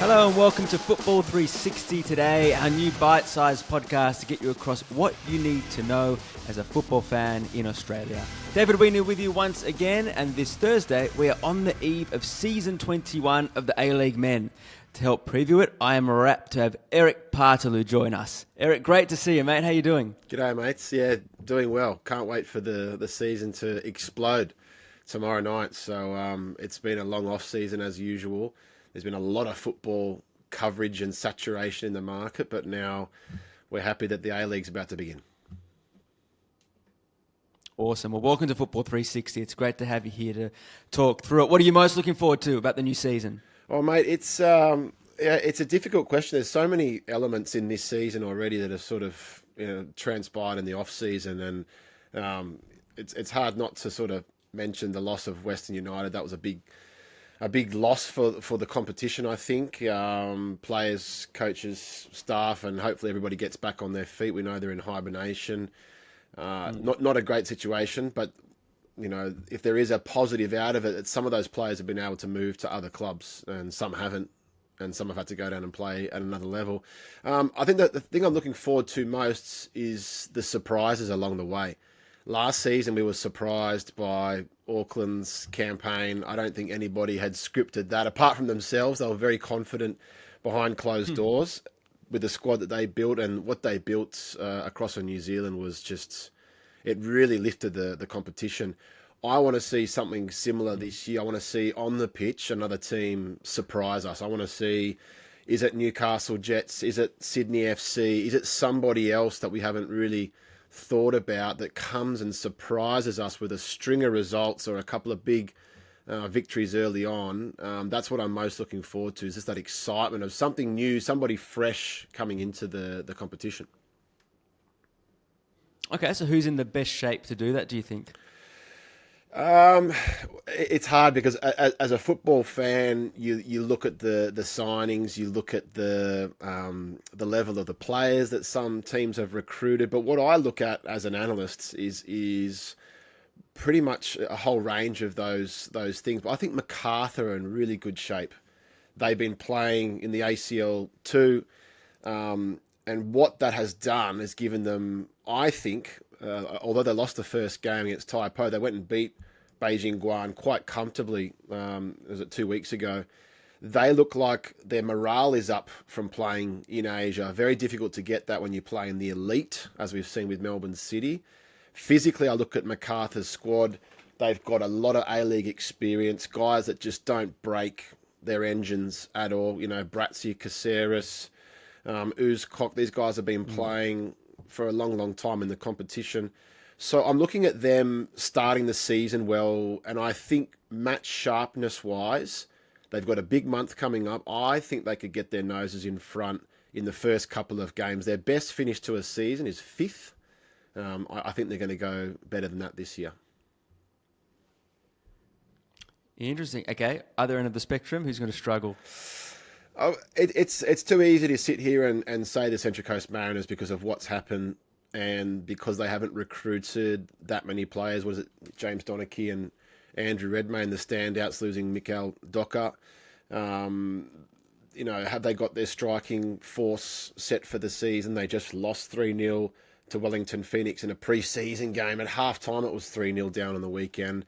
Hello and welcome to Football 360 today, our new bite-sized podcast to get you across what you need to know as a football fan in Australia. David Weiner with you once again, and this Thursday we are on the eve of Season 21 of the A-League Men. To help preview it, I am rapt to have Erik Paartalu join us. Erik, great to see you, mate. How you doing? G'day, mates. Yeah, doing well. Can't wait for the season to explode tomorrow night. So it's been a long off-season as usual. There's been a lot of football coverage and saturation in the market, but now we're happy that the A-League's about to begin. Awesome. Well, welcome to Football 360. It's great to have you here to talk through it. What are you most looking forward to about the new season? Oh, mate, it's a difficult question. There's so many elements in this season already that have sort of transpired in the off-season, and it's hard not to sort of mention the loss of Western United. That was a big loss for the competition, I think. Players, coaches, staff, and hopefully everybody gets back on their feet. We know they're in hibernation. Not a great situation, but if there is a positive out of it, it's some of those players have been able to move to other clubs, and some haven't, and some have had to go down and play at another level. I think that the thing I'm looking forward to most is the surprises along the way. Last season, we were surprised by Auckland's campaign. I don't think anybody had scripted that. Apart from themselves, they were very confident behind closed doors with the squad that they built, and what they built across in New Zealand was just, it really lifted the competition. I want to see something similar this year. I want to see on the pitch another team surprise us. I want to see, is it Newcastle Jets? Is it Sydney FC? Is it somebody else that we haven't really thought about that comes and surprises us with a string of results or a couple of big victories early on? That's what I'm most looking forward to, is just that excitement of something new, somebody fresh coming into the competition. Okay, so who's in the best shape to do that, do you think? It's hard because as a football fan, you look at the signings, you look at the level of the players that some teams have recruited. But what I look at as an analyst is pretty much a whole range of those things. But I think MacArthur are in really good shape. They've been playing in the ACL too, and what that has done has given them, I think, although they lost the first game against Taipo, they went and beat Beijing Guan quite comfortably, was it 2 weeks ago. They look like their morale is up from playing in Asia. Very difficult to get that when you play in the elite, as we've seen with Melbourne City. Physically, I look at MacArthur's squad. They've got a lot of A-League experience, guys that just don't break their engines at all. Bratzi, Caceres, Uzcock, these guys have been playing for a long, long time in the competition. So I'm looking at them starting the season well, and I think match sharpness-wise, they've got a big month coming up. I think they could get their noses in front in the first couple of games. Their best finish to a season is 5th. I think they're going to go better than that this year. Interesting. Okay, other end of the spectrum, who's going to struggle? Oh, it's too easy to sit here and say the Central Coast Mariners because of what's happened and because they haven't recruited that many players. Was it James Donachie and Andrew Redmayne, the standouts, losing Mikael Docker? Have they got their striking force set for the season? They just lost 3-0 to Wellington Phoenix in a pre-season game. At half-time, it was 3-0 down on the weekend.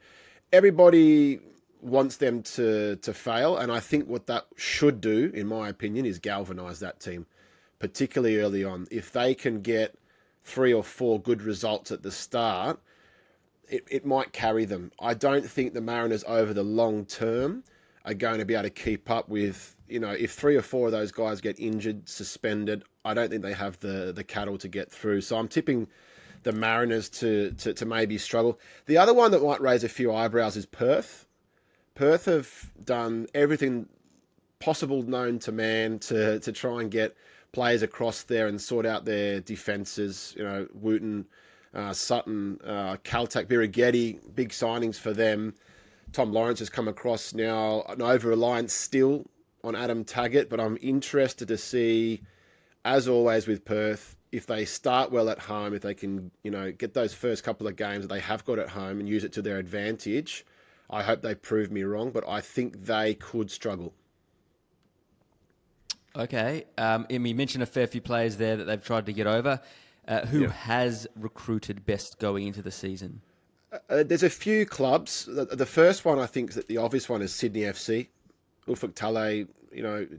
Everybody wants them to fail, and I think what that should do, in my opinion, is galvanise that team, particularly early on. If they can get 3 or 4 good results at the start, it might carry them. I don't think the Mariners over the long term are going to be able to keep up with, if 3 or 4 of those guys get injured, suspended, I don't think they have the cattle to get through. So I'm tipping the Mariners to maybe struggle. The other one that might raise a few eyebrows is Perth. Perth have done everything possible known to man to try and get players across there and sort out their defences. Wooten, Sutton, Caltac, Birighetti, big signings for them. Tom Lawrence has come across now, an over-reliance still on Adam Taggart, but I'm interested to see, as always with Perth, if they start well at home, if they can, get those first couple of games that they have got at home and use it to their advantage. I hope they prove me wrong, but I think they could struggle. Okay. You mentioned a fair few players there that they've tried to get over. Who has recruited best going into the season? There's a few clubs. The first one, I think, that the obvious one is Sydney FC. Ufuk Talay,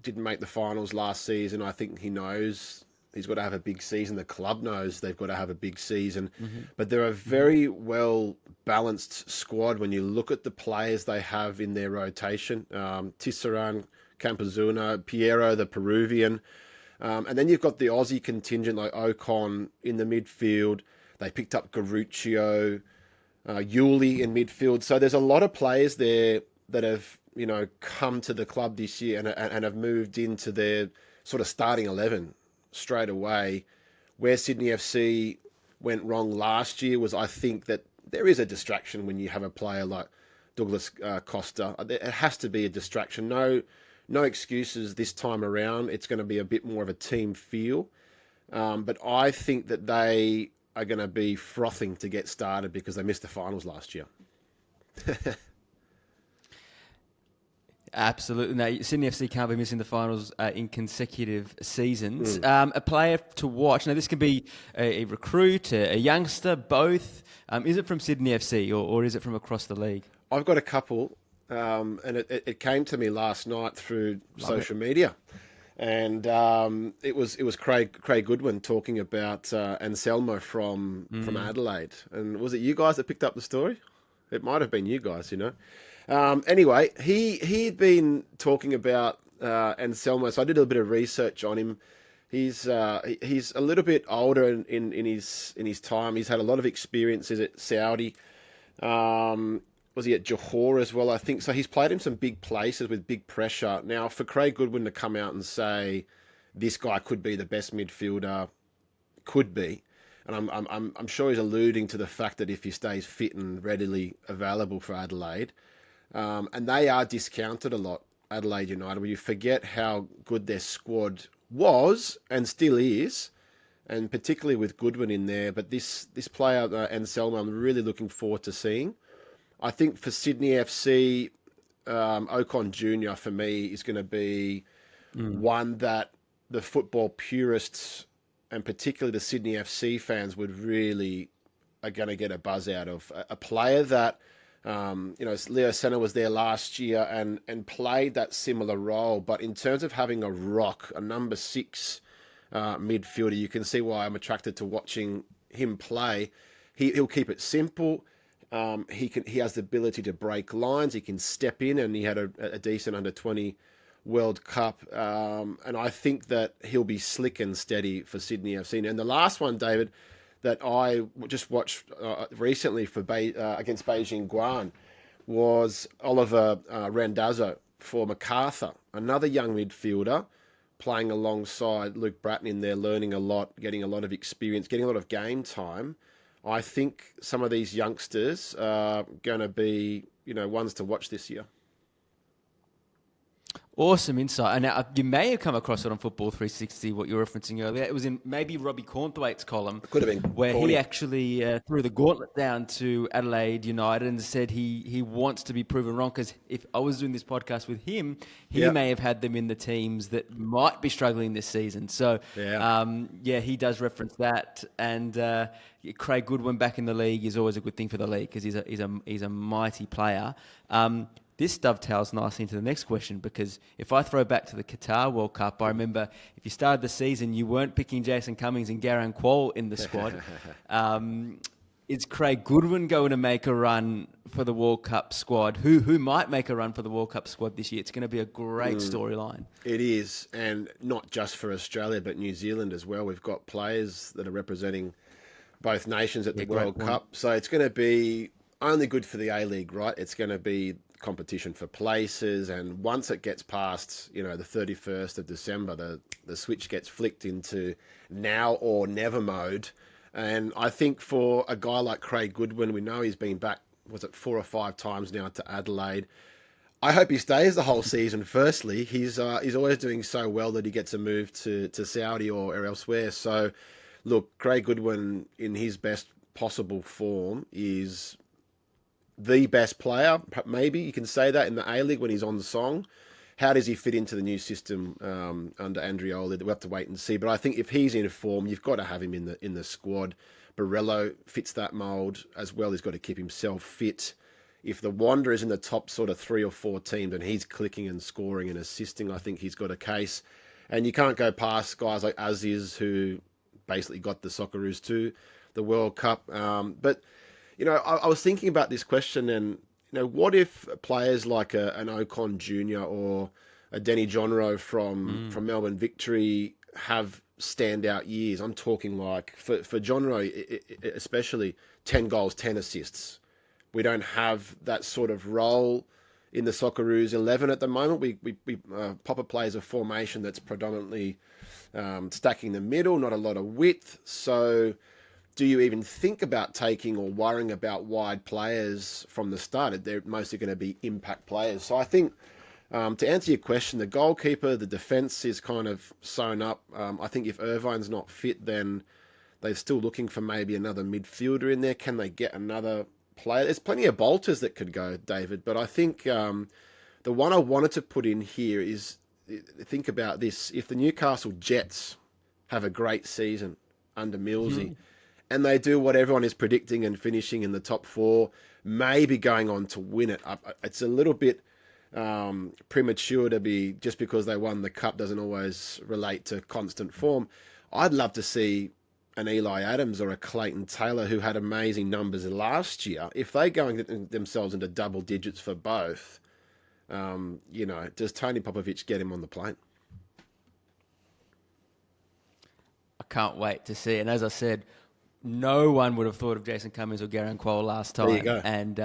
didn't make the finals last season. I think he knows he's got to have a big season. The club knows they've got to have a big season. Mm-hmm. But they're a very well balanced squad when you look at the players they have in their rotation. Tisserand, Campazuna, Piero, the Peruvian. And then you've got the Aussie contingent like Ocon in the midfield. They picked up Garuccio, Yuli in midfield. So there's a lot of players there that have, come to the club this year and have moved into their sort of starting 11 straight away. Where Sydney FC went wrong last year was, I think, that there is a distraction when you have a player like Douglas Costa. It has to be a distraction. No excuses this time around. It's going to be a bit more of a team feel. But I think that they are going to be frothing to get started because they missed the finals last year. Absolutely. No, Sydney FC can't be missing the finals in consecutive seasons. A player to watch. Now, this could be a recruit, a youngster, both. Is it from Sydney FC or is it from across the league? I've got a couple. And it came to me last night through social media, and it was Craig Goodwin talking about Anselmo from Adelaide. And was it you guys that picked up the story? It might have been you guys, Anyway, he'd been talking about Anselmo, so I did a bit of research on him. He's a little bit older in his time. He's had a lot of experiences at Saudi. Was he at Johor as well, I think? So he's played in some big places with big pressure. Now, for Craig Goodwin to come out and say this guy could be the best midfielder, could be, and I'm sure he's alluding to the fact that if he stays fit and readily available for Adelaide, and they are discounted a lot, Adelaide United, where you forget how good their squad was and still is, and particularly with Goodwin in there. But this player, Anselmo, I'm really looking forward to seeing. I think for Sydney FC, Ocon Jr. for me is going to be one that the football purists and particularly the Sydney FC fans are going to get a buzz out of. A player that, Leo Senna was there last year and played that similar role. But in terms of having a rock, a number 6 midfielder, you can see why I'm attracted to watching him play. He'll keep it simple. He has the ability to break lines. He can step in, and he had a decent under-20 World Cup. And I think that he'll be slick and steady for Sydney FC. And the last one, David, that I just watched recently for against Beijing Guan was Oliver Randazzo for MacArthur, another young midfielder playing alongside Luke Bratton in there, learning a lot, getting a lot of experience, getting a lot of game time. I think some of these youngsters are going to be, ones to watch this year. Awesome insight. And you may have come across it on Football 360, what you were referencing earlier. It was in maybe Robbie Cornthwaite's column. Could have been. Where he actually threw the gauntlet down to Adelaide United and said he wants to be proven wrong, because if I was doing this podcast with him, he may have had them in the teams that might be struggling this season. So, he does reference that. And Craig Goodwin back in the league is always a good thing for the league because he's a mighty player. This dovetails nicely into the next question, because if I throw back to the Qatar World Cup, I remember if you started the season, you weren't picking Jason Cummings and Garang Kuol in the squad. Is Craig Goodwin going to make a run for the World Cup squad? Who might make a run for the World Cup squad this year? It's going to be a great storyline. It is, and not just for Australia, but New Zealand as well. We've got players that are representing both nations at the World Cup. So it's going to be only good for the A-League, right? It's going to be competition for places, and once it gets past the 31st of December, the switch gets flicked into now or never mode. And I think for a guy like Craig Goodwin, we know he's been back 4 or 5 times now to Adelaide. I hope he stays the whole season. Firstly, he's always doing so well that he gets a move to Saudi or elsewhere. So look, Craig Goodwin in his best possible form is the best player, maybe you can say that, in the A-League when he's on the song. how does he fit into the new system under Andrioli? We'll have to wait and see. But I think if he's in form, you've got to have him in the squad. Barello fits that mould as well. He's got to keep himself fit. If the Wanderer is in the top sort of 3 or 4 teams and he's clicking and scoring and assisting, I think he's got a case. And you can't go past guys like Aziz, who basically got the Socceroos to the World Cup. But, I was thinking about this question and, what if players like an Ocon Jr. or a Denny Jonro from Melbourne Victory have standout years? I'm talking like, for Jonro especially, 10 goals, 10 assists. We don't have that sort of role in the Socceroos 11 at the moment. Popper plays a formation that's predominantly stacking the middle, not a lot of width. So do you even think about taking or worrying about wide players from the start? They're mostly going to be impact players. So I think, to answer your question, the goalkeeper, the defence is kind of sewn up. I think if Irvine's not fit, then they're still looking for maybe another midfielder in there. Can they get another player? There's plenty of bolters that could go, David, but I think the one I wanted to put in here is, think about this. If the Newcastle Jets have a great season under Millsy, and they do what everyone is predicting and finishing in the top 4, maybe going on to win it. It's a little bit premature to be, just because they won the cup doesn't always relate to constant form. I'd love to see an Eli Adams or a Clayton Taylor, who had amazing numbers last year. If they go and get themselves into double digits for both, does Tony Popovich get him on the plane? I can't wait to see. And as I said, no one would have thought of Jason Cummings or Garang Kuol last time. There you go. And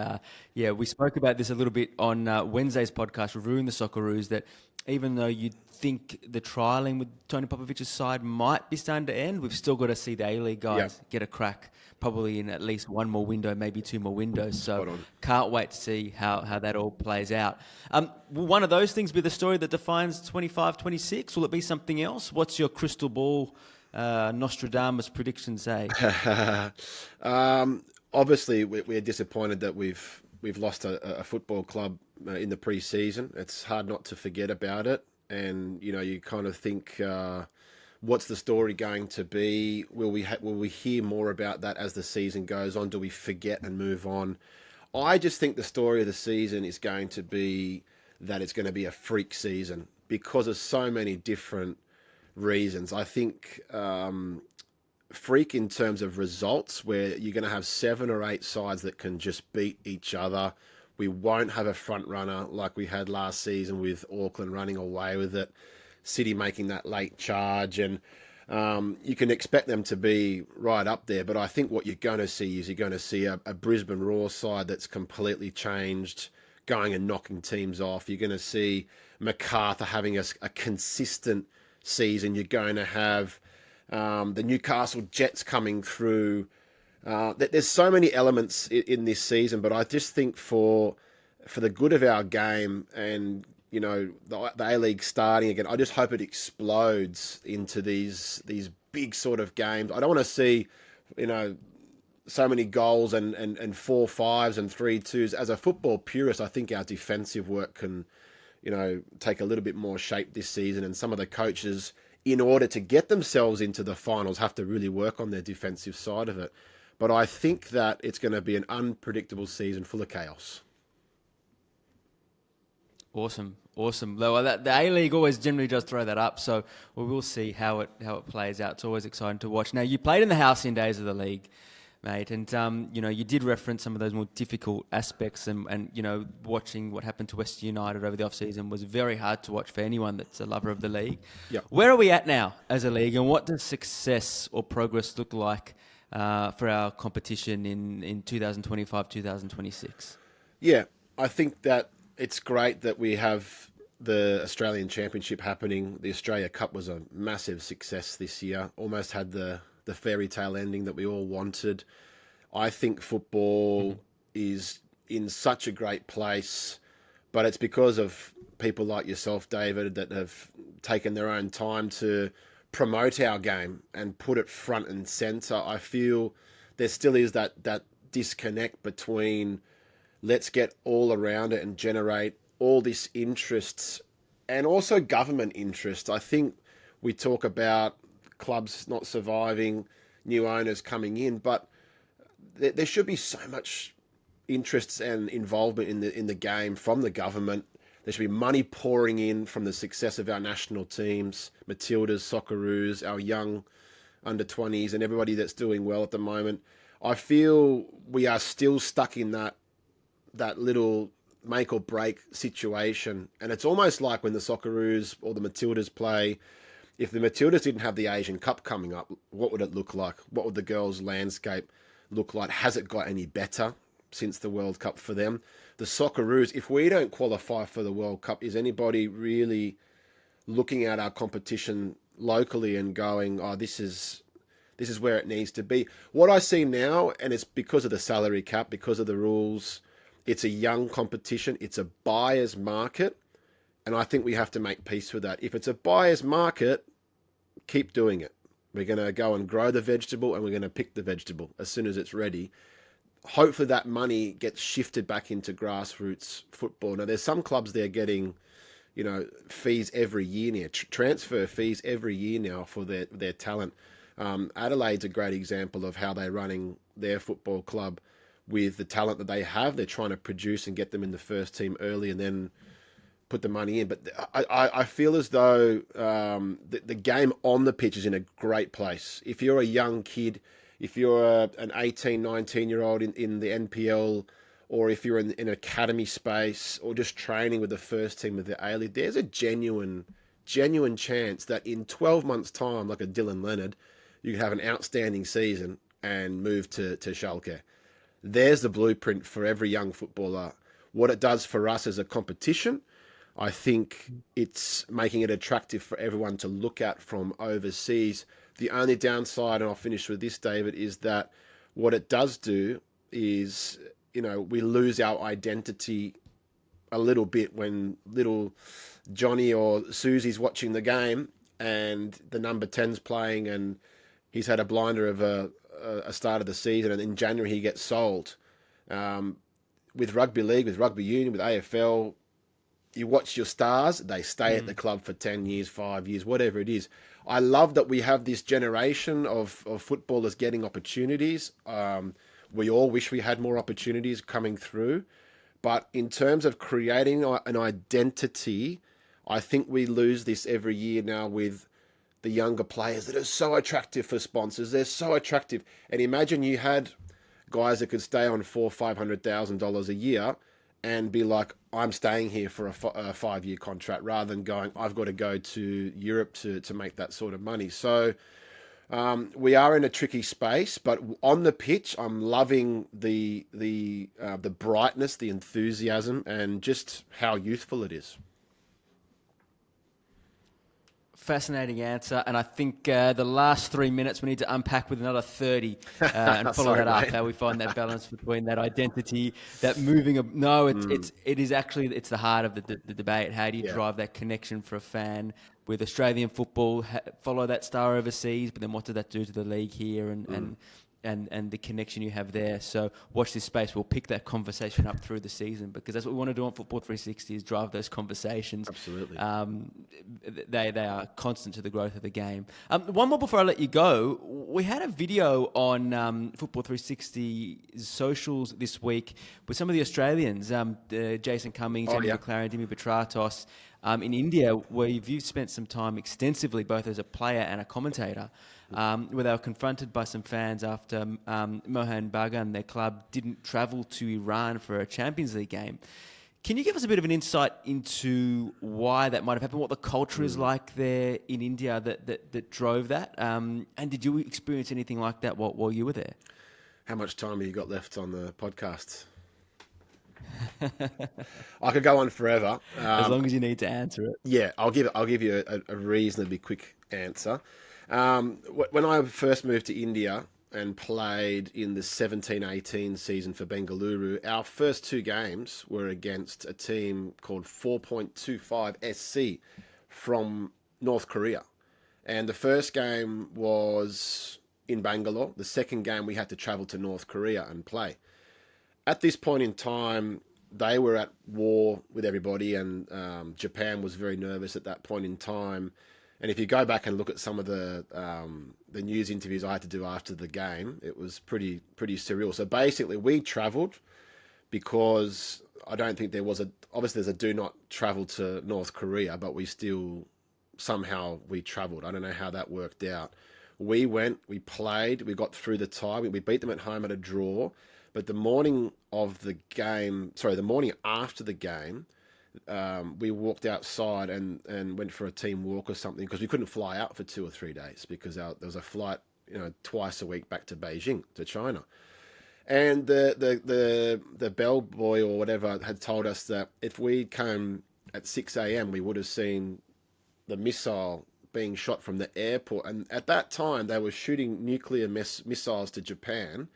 we spoke about this a little bit on Wednesday's podcast, reviewing the Socceroos, that even though you'd think the trialling with Tony Popovich's side might be starting to end, we've still got to see the A-League guys get a crack, probably in at least one more window, maybe 2 more windows. So can't wait to see how that all plays out. Will one of those things be the story that defines 25-26? Will it be something else? What's your crystal ball Nostradamus prediction say? Obviously, we're disappointed that we've lost a football club in the pre-season. It's hard not to forget about it, and you kind of think, what's the story going to be? Will we hear more about that as the season goes on? Do we forget and move on? I just think the story of the season is going to be that it's going to be a freak season because of so many different reasons. I think freak in terms of results, where you're going to have 7 or 8 sides that can just beat each other. We won't have a front runner like we had last season with Auckland running away with it, City making that late charge, and you can expect them to be right up there. But I think what you're going to see is a Brisbane Roar side that's completely changed, going and knocking teams off. You're going to see MacArthur having a consistent season. You're going to have the Newcastle Jets coming through. There's so many elements in this season, but I just think for the good of our game and the A-League starting again, I just hope it explodes into these big sort of games. I don't want to see so many goals and 4-5s and 3-2s. As a football purist, I think our defensive work can take a little bit more shape this season, and some of the coaches, in order to get themselves into the finals, have to really work on their defensive side of it. But I think that it's going to be an unpredictable season full of chaos. Awesome. Though the A-League always generally does throw that up, so we will see how it plays out. It's always exciting to watch. Now, you played in the halcyon days of the league, mate, and you did reference some of those more difficult aspects, and watching what happened to Western United over the off-season was very hard to watch for anyone that's a lover of the league. Yep. Where are we at now as a league, and what does success or progress look like for our competition in 2025-2026? Yeah, I think that it's great that we have the Australian Championship happening. The Australia Cup was a massive success this year. Almost had the fairy tale ending that we all wanted. I think football is in such a great place, but it's because of people like yourself, David, that have taken their own time to promote our game and put it front and centre. I feel there still is that disconnect between let's get all around it and generate all this interest and also government interest. I think we talk about clubs not surviving, new owners coming in, but there should be so much interest and involvement in the game from the government. There should be money pouring in from the success of our national teams, Matildas, Socceroos, our young under 20s, and everybody that's doing well at the moment. I feel we are still stuck in that little make or break situation, and it's almost like when the Socceroos or the Matildas play. If the Matildas didn't have the Asian Cup coming up, what would it look like? What would the girls' landscape look like? Has it got any better since the World Cup for them? The Socceroos, if we don't qualify for the World Cup, is anybody really looking at our competition locally and going, oh, this is where it needs to be? What I see now, and it's because of the salary cap, because of the rules, it's a young competition, it's a buyer's market, and I think we have to make peace with that. If it's a buyer's market, keep doing it. We're going to go and grow the vegetable, and we're going to pick the vegetable as soon as it's ready. Hopefully that money gets shifted back into grassroots football. Now, there's some clubs there getting, fees every year now, transfer fees every year now for their talent. Adelaide's a great example of how they're running their football club with the talent that they have. They're trying to produce and get them in the first team early and then put the money in. But I feel as though the game on the pitch is in a great place. If you're a young kid, if you're an 18, 19-year-old in the NPL, or if you're in an academy space, or just training with the first team of the A-League, there's a genuine chance that in 12 months' time, like a Dylan Leonard, you could have an outstanding season and move to Schalke. There's the blueprint for every young footballer. What it does for us as a competition, I think it's making it attractive for everyone to look at from overseas. The only downside, and I'll finish with this, David, is that what it does do is, we lose our identity a little bit when little Johnny or Susie's watching the game and the number 10's playing and he's had a blinder of a start of the season, and in January he gets sold. With rugby league, with rugby union, with AFL, you watch your stars, they stay at the club for 10 years, 5 years, whatever it is. I love that we have this generation of footballers getting opportunities. We all wish we had more opportunities coming through. But in terms of creating an identity, I think we lose this every year now with the younger players that are so attractive for sponsors. They're so attractive. And imagine you had guys that could stay on $400,000 or $500,000 a year and be like, I'm staying here for a 5-year contract, rather than going, I've got to go to Europe to make that sort of money. So we are in a tricky space, but on the pitch, I'm loving the brightness, the enthusiasm, and just how youthful it is. Fascinating answer, and I think the last 3 minutes we need to unpack with another 30 and follow that up. How we find that balance between that identity, that moving. It is actually it's the heart of the debate. How do you drive that connection for a fan with Australian football? Follow that star overseas, but then what does that do to the league here and the connection you have there? So watch this space. We'll pick that conversation up through the season, because that's what we want to do on Football 360, is drive those conversations. Absolutely. They are constant to the growth of the game. One more before I let you go. We had a video on Football 360's socials this week with some of the Australians, Jason Cummings, Jamie Maclaren, Dimitri Petratos, in India, where you've spent some time extensively, both as a player and a commentator, where they were confronted by some fans after Mohun Bagan, their club, didn't travel to Iran for a Champions League game. Can you give us a bit of an insight into why that might have happened, what the culture is like there in India that drove that? And did you experience anything like that while you were there? How much time have you got left on the podcast? I could go on forever. As long as you need to answer it. Yeah, I'll give you a reasonably quick answer. When I first moved to India and played in the 17-18 season for Bengaluru, our first 2 games were against a team called 4.25 SC from North Korea. And the first game was in Bangalore. The second game we had to travel to North Korea and play. At this point in time, they were at war with everybody, and Japan was very nervous at that point in time. And if you go back and look at some of the news interviews I had to do after the game, it was pretty surreal. So basically, we travelled because I don't think there was obviously there's a do not travel to North Korea, but we travelled. I don't know how that worked out. We went, we played, we got through the tie, we beat them at home at a draw. But the morning after the game, we walked outside and went for a team walk or something because we couldn't fly out for 2 or 3 days because there was a flight, twice a week back to Beijing, to China. And the bellboy or whatever had told us that if we came at 6 a.m., we would have seen the missile being shot from the airport. And at that time, they were shooting nuclear missiles to Japan.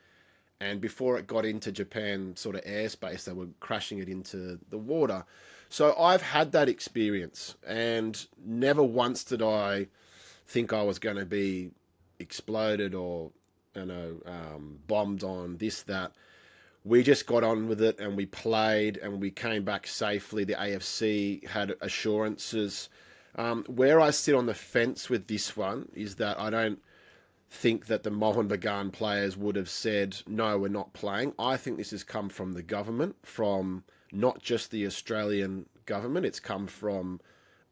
And before it got into Japan sort of airspace, they were crashing it into the water. So I've had that experience, and never once did I think I was going to be exploded or, bombed on, this, that. We just got on with it and we played and we came back safely. The AFC had assurances. Where I sit on the fence with this one is that I don't think that the Mohun Bagan players would have said, no, we're not playing. I think this has come from the government, from not just the Australian government. It's come from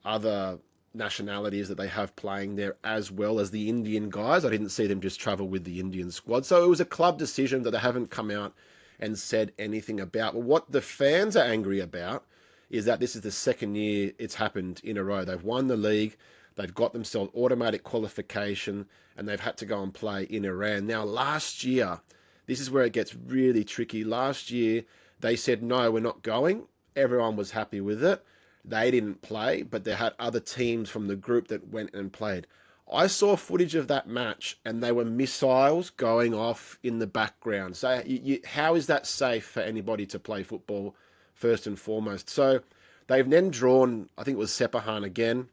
other nationalities that they have playing there, as well as the Indian guys. I didn't see them just travel with the Indian squad. So it was a club decision that they haven't come out and said anything about. But what the fans are angry about is that this is the second year it's happened in a row. They've won the league. They've got themselves automatic qualification, and they've had to go and play in Iran. Now, last year, this is where it gets really tricky. Last year, they said, no, we're not going. Everyone was happy with it. They didn't play, but they had other teams from the group that went and played. I saw footage of that match, and they were missiles going off in the background. So how is that safe for anybody to play football, first and foremost? So they've then drawn, I think it was Sepahan again,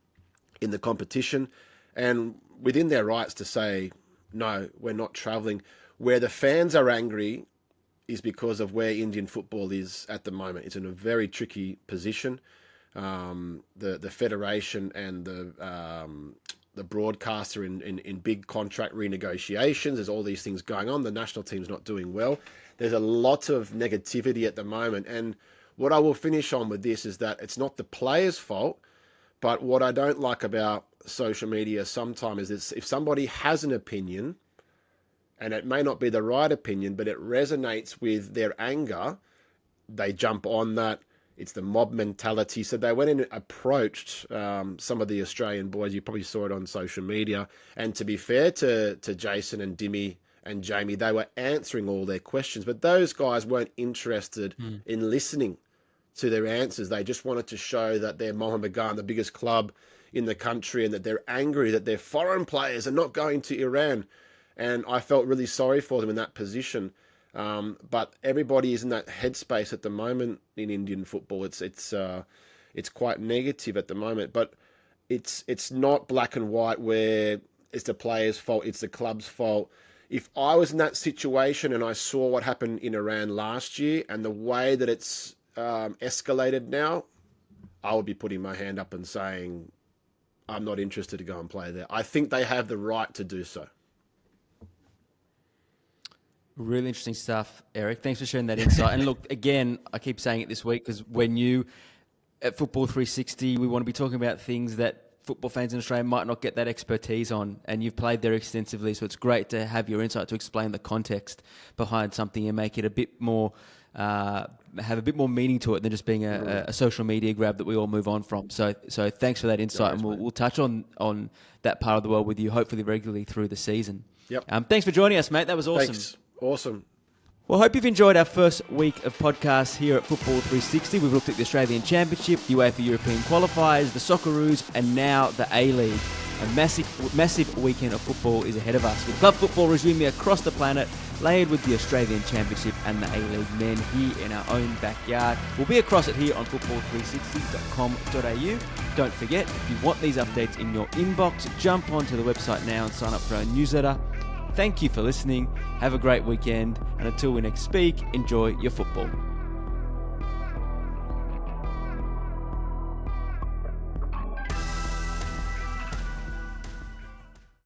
in the competition, and within their rights to say, no, we're not travelling. Where the fans are angry is because of where Indian football is at the moment. It's in a very tricky position. The federation and the broadcaster in big contract renegotiations. There's all these things going on. The national team's not doing well. There's a lot of negativity at the moment. And what I will finish on with this is that it's not the players' fault. But what I don't like about social media sometimes is if somebody has an opinion, and it may not be the right opinion, but it resonates with their anger, they jump on that. It's the mob mentality. So they went in and approached some of the Australian boys. You probably saw it on social media. And to be fair to Jason and Dimmy and Jamie, they were answering all their questions. But those guys weren't interested in listening to their answers. They just wanted to show that they're Mohun Bagan, the biggest club in the country, and that they're angry that their foreign players are not going to Iran. And I felt really sorry for them in that position. But everybody is in that headspace at the moment in Indian football. It's quite negative at the moment, but it's not black and white where it's the players' fault, it's the club's fault. If I was in that situation and I saw what happened in Iran last year and the way that it's escalated now, I would be putting my hand up and saying, I'm not interested to go and play there. I think they have the right to do so. Really interesting stuff, Eric. Thanks for sharing that insight. And look, again, I keep saying it this week because when you, at Football 360, we want to be talking about things that football fans in Australia might not get that expertise on, and you've played there extensively, so it's great to have your insight to explain the context behind something and make it a bit more, have a bit more meaning to it than just being a social media grab that we all move on from. So thanks for that insight, and we'll touch on that part of the world with you, hopefully regularly through the season. Yep. Thanks for joining us, mate. That was awesome. Thanks. Awesome. Well, I hope you've enjoyed our first week of podcasts here at Football 360. We've looked at the Australian Championship, the UEFA European qualifiers, the Socceroos, and now the A-League. A massive weekend of football is ahead of us, with club football resuming across the planet, layered with the Australian Championship and the A-League men here in our own backyard. We'll be across it here on football360.com.au. Don't forget, if you want these updates in your inbox, jump onto the website now and sign up for our newsletter. Thank you for listening. Have a great weekend. And until we next speak, enjoy your football.